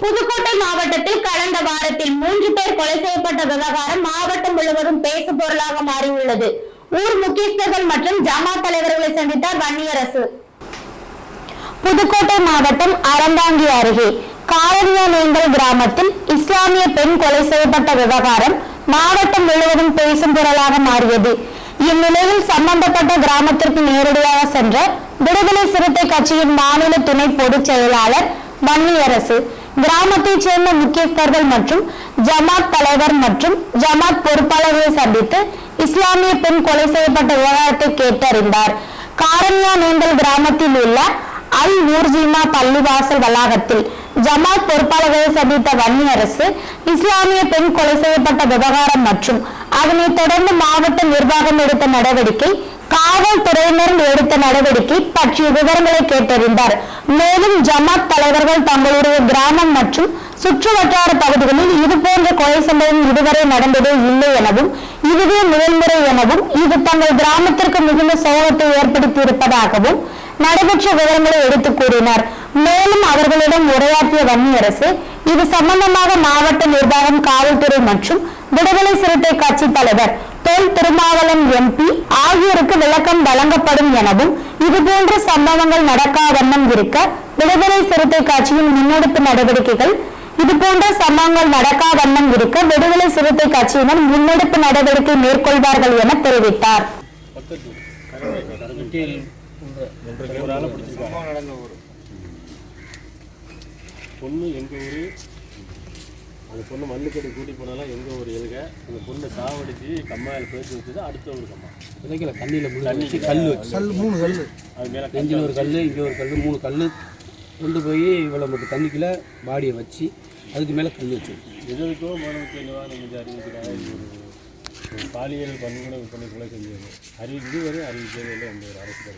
புதுக்கோட்டை மாவட்டத்தில் கடந்த வாரத்தில் 3 பேர் கொலை செய்யப்பட்ட விவகாரம் மாவட்டம் முழுவதும் பேசு பொருளாக மாறியுள்ளது. ஊர் முக்கியஸ்தர்கள் மற்றும் ஜமாத் தலைவர்களை சந்தித்தார் வன்னியரசு. புதுக்கோட்டை மாவட்டம் அறந்தாங்கி அருகே காரணியானேங்கல் கிராமத்தில் இஸ்லாமிய பெண் கொலை செய்யப்பட்ட விவகாரம் மாவட்டம் முழுவதும் பேசும் பொருளாக மாறியது. இந்நிலையில் சம்பந்தப்பட்ட கிராமத்திற்கு நேரடியாக சென்ற விடுதலை சிறுத்தை கட்சியின் மாநில துணை பொதுச் செயலாளர் வன்னியரசு கிராமத்தைச் சேர்ந்த முக்கியஸ்தர்கள் மற்றும் ஜமாத் தலைவர் மற்றும் ஜமாத் பொறுப்பாளர்களை சந்தித்து இஸ்லாமிய பெண் கொலை செய்யப்பட்ட விவகாரத்தை கேட்டறிந்தார். காரணியானேங்கல் கிராமத்தில் உள்ள அல் நூர்ஜிமா பள்ளிவாசல் வளாகத்தில் ஜமாத் பொறுப்பாளர்களை சந்தித்த வன்னியரசு இஸ்லாமிய பெண் கொலை செய்யப்பட்ட விவகாரம் மற்றும் அதனைத் தொடர்ந்து மாவட்ட நிர்வாகம் எடுத்த நடவடிக்கை, காவல்துறையினர் எடுத்த நடவடிக்கை பற்றிய விவரங்களை கேட்டறிந்தார். மேலும் ஜமாத் தலைவர்கள் தங்களுடைய கிராமம் மற்றும் சுற்று வட்டார பகுதிகளில் இதுபோன்ற கொலை சம்பவம் இதுவரை நடந்ததே இல்லை எனவும் இதுவே முதல்முறை எனவும் இது தங்கள் கிராமத்திற்கு மிகுந்த சோகத்தை ஏற்படுத்தி இருப்பதாகவும் நடைபெற்ற விவரங்களை எடுத்து கூறினார். மேலும் அவர்களிடம் உரையாற்றிய வன்னியரசு இது சம்பந்தமாக மாவட்ட நிர்வாகம், காவல்துறை மற்றும் விடுதலை சிறுத்தை கட்சி தலைவர் தொல் திருமாவளவன் MP ஆகியோருக்கு விளக்கம் வழங்கப்படும் எனவும் இதுபோன்ற சம்பவங்கள் நடக்காதவண்ணம் இருக்க விடுதலை சிறுத்தை கட்சியின் முன்னெடுப்பு நடவடிக்கைகள் இதுபோன்ற சம்பவங்கள் நடக்காதவண்ணம் இருக்க விடுதலை சிறுத்தை கட்சியினர் முன்னெடுப்பு நடவடிக்கை மேற்கொள்வார்கள் என தெரிவித்தார். பொண்ணு எங்கள் ஊர், அந்த பொண்ணு மல்லுக்கடி கூட்டி போனாலும் எங்கள் ஊர் எழுக, அந்த பொண்ணை சாவடிச்சு கம்மாயில் பேசி வச்சது அடுத்த ஒரு கம்மா விதைக்கல தண்ணியில் தண்ணி கல் கல் 3 கல் அது மேலே நெஞ்சில் ஒரு கல், இங்கே ஒரு கல், 3 கல் கொண்டு போய் இவ்வளோ மட்டும் தண்ணிக்குள்ளே பாடியை வச்சு அதுக்கு மேலே கல் வச்சு எதுக்கோ மாணவத்தை நிவாரணம் அறிவிக்கிறாங்க. இது ஒரு பாலியல் பன்முறை பண்ணி கொலை செஞ்சது இதுவரை அறிவிக்கவே இல்லை எந்த ஒரு அரசு.